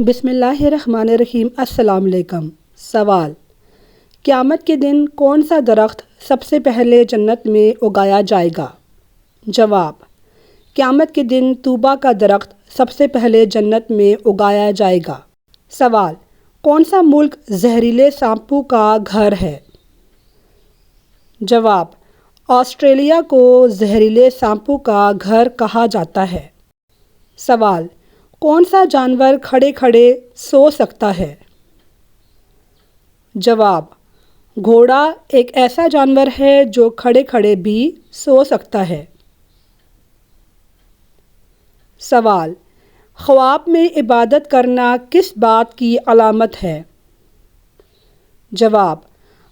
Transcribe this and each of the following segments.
بسم اللہ الرحمن الرحیم۔ السلام علیکم۔ سوال: قیامت کے دن کون سا درخت سب سے پہلے جنت میں اگایا جائے گا؟ جواب: قیامت کے دن طوبہ کا درخت سب سے پہلے جنت میں اگایا جائے گا۔ سوال: کون سا ملک زہریلے سانپوں کا گھر ہے؟ جواب: آسٹریلیا کو زہریلے سانپوں کا گھر کہا جاتا ہے۔ سوال: کون سا جانور کھڑے کھڑے سو سکتا ہے؟ جواب: گھوڑا ایک ایسا جانور ہے جو کھڑے کھڑے بھی سو سکتا ہے۔ سوال: خواب میں عبادت کرنا کس بات کی علامت ہے؟ جواب: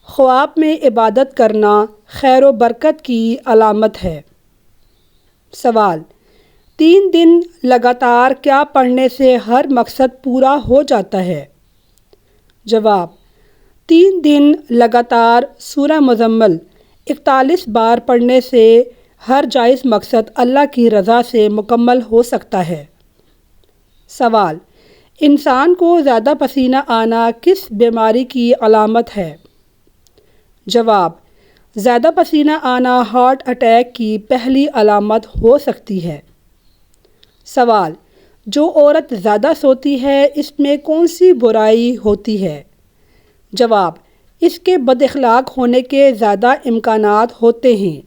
خواب میں عبادت کرنا خیر و برکت کی علامت ہے۔ سوال: 3 دن لگاتار کیا پڑھنے سے ہر مقصد پورا ہو جاتا ہے؟ جواب: 3 دن لگاتار سورہ مزمل 41 بار پڑھنے سے ہر جائز مقصد اللہ کی رضا سے مکمل ہو سکتا ہے۔ سوال: انسان کو زیادہ پسینہ آنا کس بیماری کی علامت ہے؟ جواب: زیادہ پسینہ آنا ہارٹ اٹیک کی پہلی علامت ہو سکتی ہے۔ سوال: جو عورت زیادہ سوتی ہے اس میں کون سی برائی ہوتی ہے؟ جواب: اس کے بد اخلاق ہونے کے زیادہ امکانات ہوتے ہیں۔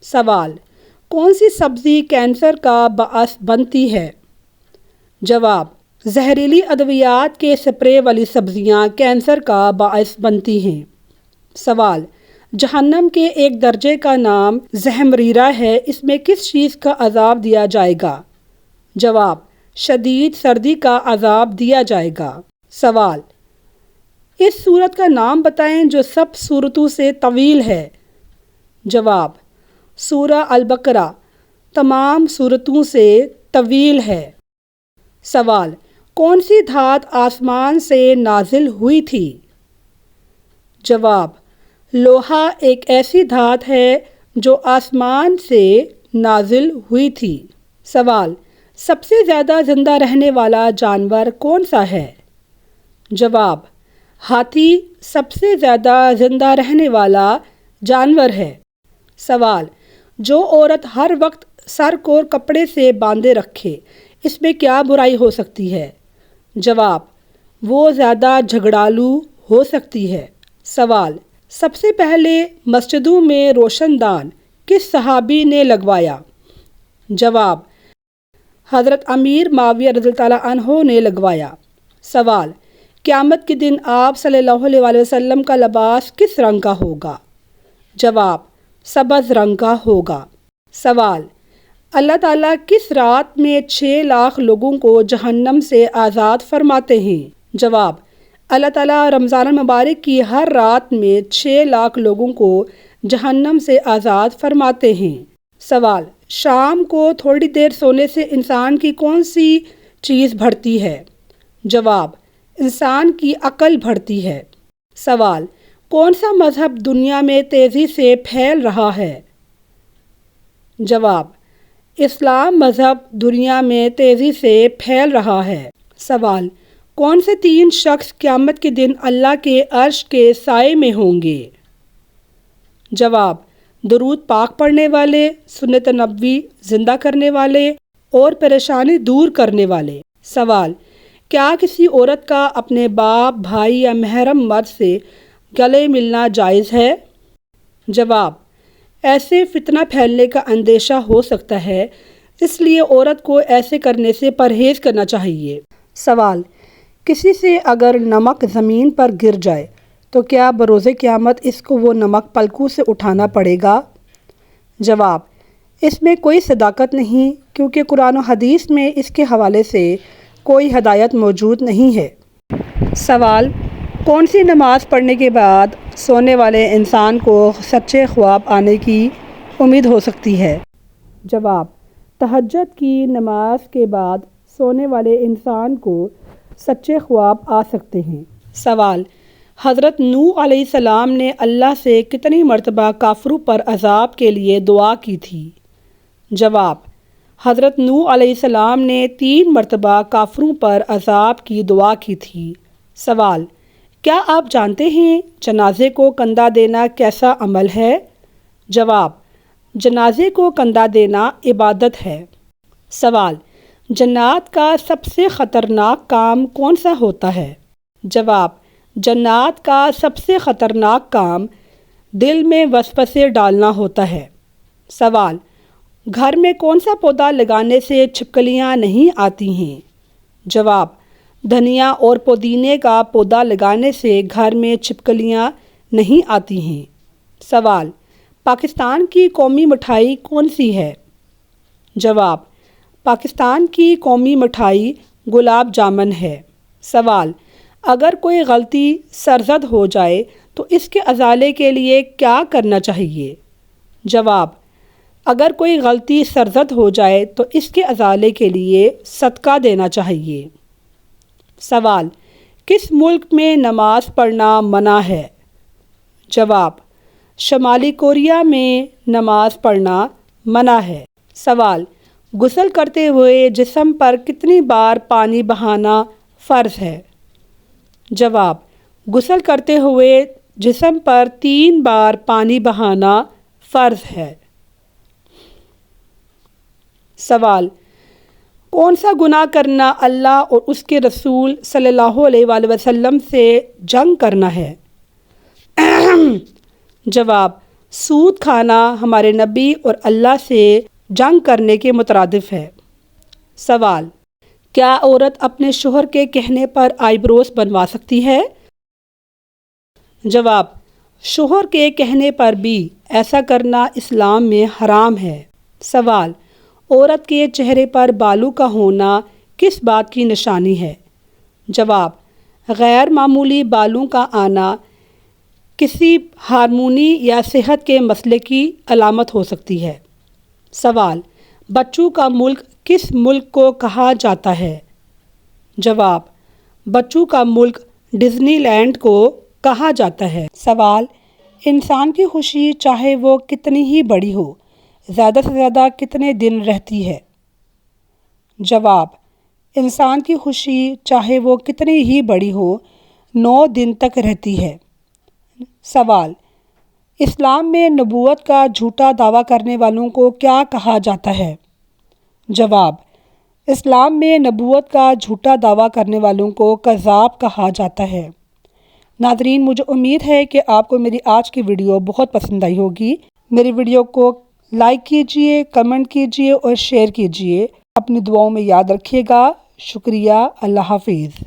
سوال: کون سی سبزی کینسر کا باعث بنتی ہے؟ جواب: زہریلی ادویات کے سپرے والی سبزیاں کینسر کا باعث بنتی ہیں۔ سوال: جہنم کے ایک درجے کا نام زمہریرہ ہے، اس میں کس چیز کا عذاب دیا جائے گا؟ جواب: شدید سردی کا عذاب دیا جائے گا۔ سوال: اس سورت کا نام بتائیں جو سب سورتوں سے طویل ہے۔ جواب: سورہ البقرہ تمام سورتوں سے طویل ہے۔ سوال: کون سی دھات آسمان سے نازل ہوئی تھی؟ جواب: لوہا ایک ایسی دھات ہے جو آسمان سے نازل ہوئی تھی۔ سوال: سب سے زیادہ زندہ رہنے والا جانور کون سا ہے؟ جواب: ہاتھی سب سے زیادہ زندہ رہنے والا جانور ہے۔ سوال: جو عورت ہر وقت سر کو کپڑے سے باندھے رکھے اس میں کیا برائی ہو سکتی ہے؟ جواب: وہ زیادہ جھگڑالو ہو سکتی ہے۔ سوال: سب سے پہلے مسجدوں میں روشن دان کس صحابی نے لگوایا؟ جواب: حضرت امیر معاویہ رضی اللہ عنہ نے لگوایا۔ سوال: قیامت کے دن آپ صلی اللہ علیہ وسلم کا لباس کس رنگ کا ہوگا؟ جواب: سبز رنگ کا ہوگا۔ سوال: اللہ تعالیٰ کس رات میں 6 لاکھ لوگوں کو جہنم سے آزاد فرماتے ہیں؟ جواب: اللہ تعالیٰ رمضان المبارک کی ہر رات میں 6 لاکھ لوگوں کو جہنم سے آزاد فرماتے ہیں۔ سوال: شام کو تھوڑی دیر سونے سے انسان کی کون سی چیز بڑھتی ہے؟ جواب: انسان کی عقل بڑھتی ہے۔ سوال: کون سا مذہب دنیا میں تیزی سے پھیل رہا ہے؟ جواب: اسلام مذہب دنیا میں تیزی سے پھیل رہا ہے۔ سوال: کون سے 3 شخص قیامت کے دن اللہ کے عرش کے سائے میں ہوں گے؟ جواب: درود پاک پڑھنے والے، سنت نبوی زندہ کرنے والے اور پریشانی دور کرنے والے۔ سوال: کیا کسی عورت کا اپنے باپ، بھائی یا محرم مرد سے گلے ملنا جائز ہے؟ جواب: ایسے فتنہ پھیلنے کا اندیشہ ہو سکتا ہے، اس لیے عورت کو ایسے کرنے سے پرہیز کرنا چاہیے۔ سوال: کسی سے اگر نمک زمین پر گر جائے تو کیا بروز قیامت اس کو وہ نمک پلکوں سے اٹھانا پڑے گا؟ جواب: اس میں کوئی صداقت نہیں، کیونکہ قرآن و حدیث میں اس کے حوالے سے کوئی ہدایت موجود نہیں ہے۔ سوال: کون سی نماز پڑھنے کے بعد سونے والے انسان کو سچے خواب آنے کی امید ہو سکتی ہے؟ جواب: تہجد کی نماز کے بعد سونے والے انسان کو سچے خواب آ سکتے ہیں۔ سوال: حضرت نوح علیہ السلام نے اللہ سے کتنی مرتبہ کافروں پر عذاب کے لیے دعا کی تھی؟ جواب: حضرت نوح علیہ السلام نے 3 مرتبہ کافروں پر عذاب کی دعا کی تھی۔ سوال: کیا آپ جانتے ہیں جنازے کو کندھا دینا کیسا عمل ہے؟ جواب: جنازے کو کندھا دینا عبادت ہے۔ سوال: جنات کا سب سے خطرناک کام کون سا ہوتا ہے؟ جواب: جنات کا سب سے خطرناک کام دل میں وسوسے ڈالنا ہوتا ہے۔ سوال: گھر میں کون سا پودا لگانے سے چھپکلیاں نہیں آتی ہیں؟ جواب: دھنیا اور پودینے کا پودا لگانے سے گھر میں چھپکلیاں نہیں آتی ہیں۔ سوال: پاکستان کی قومی مٹھائی کون سی ہے؟ جواب: پاکستان کی قومی مٹھائی گلاب جامن ہے۔ سوال: اگر کوئی غلطی سرزد ہو جائے تو اس کے ازالے کے لیے کیا کرنا چاہیے؟ جواب: اگر کوئی غلطی سرزد ہو جائے تو اس کے ازالے کے لیے صدقہ دینا چاہیے۔ سوال: کس ملک میں نماز پڑھنا منع ہے؟ جواب: شمالی کوریا میں نماز پڑھنا منع ہے۔ سوال: غسل کرتے ہوئے جسم پر کتنی بار پانی بہانا فرض ہے؟ جواب: غسل کرتے ہوئے جسم پر 3 بار پانی بہانا فرض ہے۔ سوال: کون سا گناہ کرنا اللہ اور اس کے رسول صلی اللہ علیہ وآلہ وسلم سے جنگ کرنا ہے؟ جواب: سود کھانا ہمارے نبی اور اللہ سے جنگ کرنے کے مترادف ہے۔ سوال: کیا عورت اپنے شوہر کے کہنے پر آئی بروز بنوا سکتی ہے؟ جواب: شوہر کے کہنے پر بھی ایسا کرنا اسلام میں حرام ہے۔ سوال: عورت کے چہرے پر بالوں کا ہونا کس بات کی نشانی ہے؟ جواب: غیر معمولی بالوں کا آنا کسی ہارمونی یا صحت کے مسئلے کی علامت ہو سکتی ہے۔ سوال: بچوں کا ملک کس ملک کو کہا جاتا ہے؟ جواب: بچوں کا ملک ڈزنی لینڈ کو کہا جاتا ہے۔ سوال: انسان کی خوشی چاہے وہ کتنی ہی بڑی ہو، زیادہ سے زیادہ کتنے دن رہتی ہے؟ جواب: انسان کی خوشی چاہے وہ کتنی ہی بڑی ہو، 9 دن تک رہتی ہے۔ سوال: اسلام میں نبوت کا جھوٹا دعویٰ کرنے والوں کو کیا کہا جاتا ہے؟ جواب: اسلام میں نبوت کا جھوٹا دعویٰ کرنے والوں کو کذاب کہا جاتا ہے۔ ناظرین، مجھے امید ہے کہ آپ کو میری آج کی ویڈیو بہت پسند آئی ہوگی۔ میری ویڈیو کو لائک کیجئے، کمنٹ کیجئے اور شیئر کیجئے۔ اپنی دعاؤں میں یاد رکھیے گا۔ شکریہ۔ اللہ حافظ۔